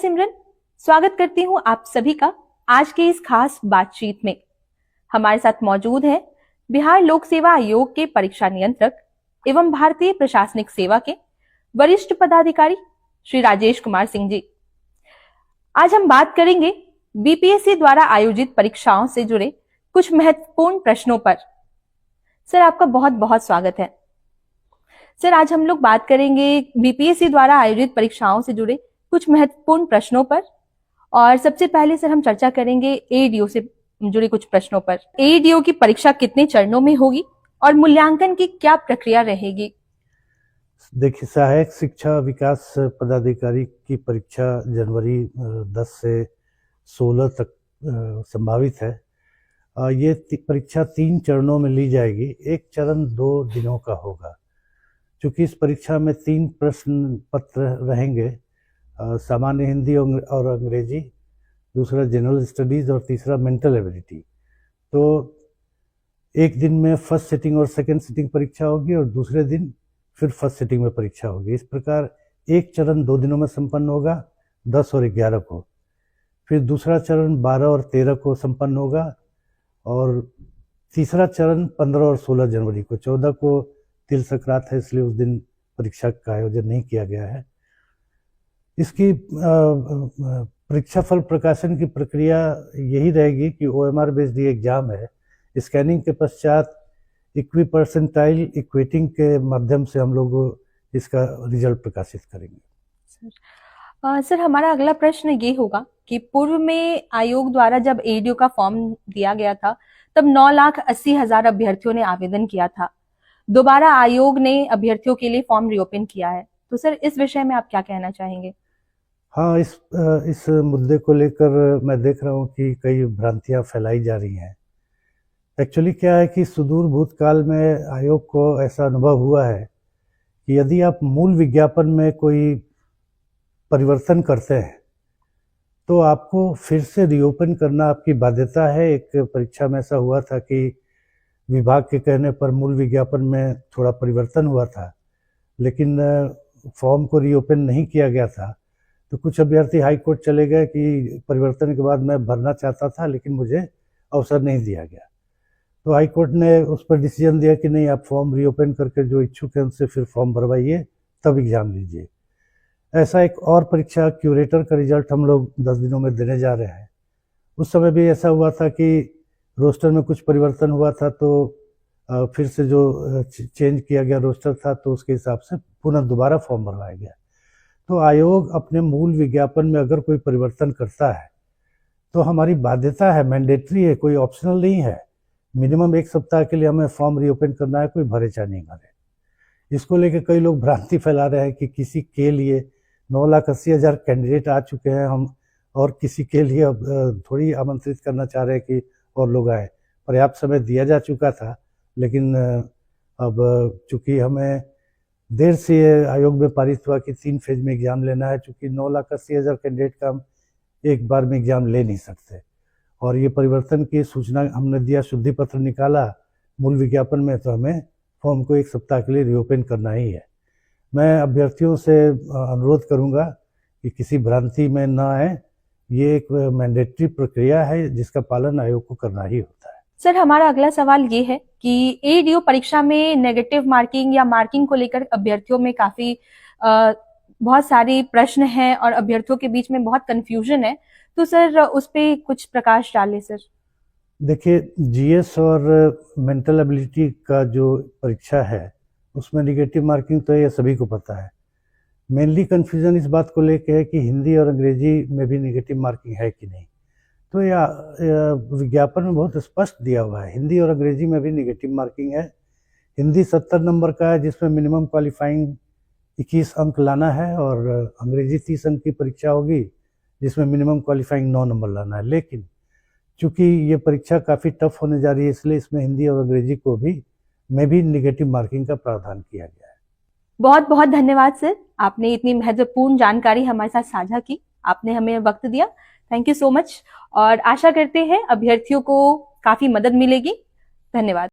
सिमरन स्वागत करती हूं आप सभी का आज के इस खास बातचीत में। हमारे साथ मौजूद है बिहार लोक सेवा आयोग के परीक्षा नियंत्रक एवं भारतीय प्रशासनिक सेवा के वरिष्ठ पदाधिकारी श्री राजेश कुमार सिंह जी। आज हम बात करेंगे बीपीएससी द्वारा आयोजित परीक्षाओं से जुड़े कुछ महत्वपूर्ण प्रश्नों पर। सर, आपका बहुत बहुत स्वागत है। सर, आज हम लोग बात करेंगे बीपीएससी द्वारा आयोजित परीक्षाओं से जुड़े कुछ महत्वपूर्ण प्रश्नों पर। और सबसे पहले सर हम चर्चा करेंगे एडीओ से जुड़े कुछ प्रश्नों पर। एडीओ की परीक्षा कितने चरणों में होगी और मूल्यांकन की क्या प्रक्रिया रहेगी? देखिए, सहायक शिक्षा विकास पदाधिकारी की परीक्षा जनवरी 10 से 16 तक संभावित है। ये परीक्षा 3 चरणों में ली जाएगी। एक चरण 2 दिनों का होगा। चूँकि इस परीक्षा में 3 प्रश्न पत्र रहेंगे, सामान्य हिंदी और अंग्रेजी, दूसरा जनरल स्टडीज़ और तीसरा मेंटल एबिलिटी। तो एक दिन में फर्स्ट सिटिंग और सेकंड सिटिंग परीक्षा होगी और दूसरे दिन फिर फर्स्ट सिटिंग में परीक्षा होगी। इस प्रकार एक चरण 2 दिनों में संपन्न होगा, 10 और 11 को। फिर दूसरा चरण 12 और 13 को संपन्न होगा और तीसरा चरण 15 और 16 जनवरी को। 14 को तिल संक्रांत है, इसलिए उस दिन परीक्षा का आयोजन नहीं किया गया है। इसकी परीक्षा फल प्रकाशन की प्रक्रिया यही रहेगी कि OMR बेस्ड एग्जाम है। स्कैनिंग के पश्चात इक्वी परसेंटाइल इक्वेटिंग के माध्यम से हम लोग इसका रिजल्ट प्रकाशित करेंगे। सर, हमारा अगला प्रश्न ये होगा कि पूर्व में आयोग द्वारा जब एडीओ का फॉर्म दिया गया था तब 9,80,000 अभ्यर्थियों ने आवेदन किया था। दोबारा आयोग ने अभ्यर्थियों के लिए फॉर्म रीओपन किया है, तो सर इस विषय में आप क्या कहना चाहेंगे? हाँ, इस मुद्दे को लेकर मैं देख रहा हूँ कि कई भ्रांतियाँ फैलाई जा रही हैं। एक्चुअली क्या है कि सुदूर भूतकाल में आयोग को ऐसा अनुभव हुआ है कि यदि आप मूल विज्ञापन में कोई परिवर्तन करते हैं तो आपको फिर से रीओपन करना आपकी बाध्यता है। एक परीक्षा में ऐसा हुआ था कि विभाग के कहने पर मूल विज्ञापन में थोड़ा परिवर्तन हुआ था, लेकिन फॉर्म को रीओपन नहीं किया गया था। तो कुछ अभ्यर्थी हाई कोर्ट चले गए कि परिवर्तन के बाद मैं भरना चाहता था लेकिन मुझे अवसर नहीं दिया गया। तो हाई कोर्ट ने उस पर डिसीजन दिया कि नहीं, आप फॉर्म रीओपन करके जो इच्छुक हैं उनसे फिर फॉर्म भरवाइए, तब एग्ज़ाम लीजिए। ऐसा एक और परीक्षा क्यूरेटर का रिजल्ट हम लोग 10 दिनों में देने जा रहे हैं। उस समय भी ऐसा हुआ था कि रोस्टर में कुछ परिवर्तन हुआ था, तो फिर से जो चेंज किया गया रोस्टर था तो उसके हिसाब से पुनः दोबारा फॉर्म भरवाया गया। तो आयोग अपने मूल विज्ञापन में अगर कोई परिवर्तन करता है तो हमारी बाध्यता है, मैंडेटरी है, कोई ऑप्शनल नहीं है। मिनिमम 1 सप्ताह के लिए हमें फॉर्म रीओपन करना है, कोई भरे चाहे नहीं भरे। इसको लेकर कई लोग भ्रांति फैला रहे हैं कि किसी के लिए 9,80,000 कैंडिडेट आ चुके हैं हम और किसी के लिए अब थोड़ी आमंत्रित करना चाह रहे हैं कि और लोग आए। पर्याप्त समय दिया जा चुका था, लेकिन अब चूँकि हमें देर से आयोग में पारित हुआ कि 3 फेज में एग्जाम लेना है। चूँकि 9,80,000 कैंडिडेट का हम एक बार में एग्जाम ले नहीं सकते और ये परिवर्तन की सूचना हमने दिया, शुद्धि पत्र निकाला मूल विज्ञापन में, तो हमें फॉर्म को 1 सप्ताह के लिए रीओपन करना ही है। मैं अभ्यर्थियों से अनुरोध करूंगा कि किसी भ्रांति में न आए। ये एक मैंडेटरी प्रक्रिया है जिसका पालन आयोग को करना ही होता है। सर, हमारा अगला सवाल ये है कि एडीओ परीक्षा में नेगेटिव मार्किंग या मार्किंग को लेकर अभ्यर्थियों में काफी बहुत सारे प्रश्न हैं और अभ्यर्थियों के बीच में बहुत कंफ्यूजन है, तो सर उस पे कुछ प्रकाश डालें। सर देखिए, जीएस और मेंटल एबिलिटी का जो परीक्षा है उसमें नेगेटिव मार्किंग तो ये सभी को पता है। मेनली कंफ्यूजन इस बात को लेकर है कि हिंदी और अंग्रेजी में भी नेगेटिव मार्किंग है कि नहीं। तो यह विज्ञापन में बहुत स्पष्ट दिया हुआ है, हिंदी और अंग्रेजी में भी नेगेटिव मार्किंग है। हिंदी 70 नंबर का है जिसमें मिनिमम क्वालिफाइंग 21 अंक लाना है और अंग्रेजी 30 अंक की परीक्षा होगी जिसमें मिनिमम क्वालिफाइंग 9 नंबर लाना है। लेकिन चूँकि ये परीक्षा काफ़ी टफ होने जा रही है, इसलिए इसमें हिंदी और अंग्रेजी को भी नेगेटिव मार्किंग का प्रावधान किया गया है। बहुत बहुत धन्यवाद सर, आपने इतनी महत्वपूर्ण जानकारी हमारे साथ साझा की, आपने हमें वक्त दिया। थैंक यू सो मच और आशा करते हैं अभ्यर्थियों को काफी मदद मिलेगी। धन्यवाद।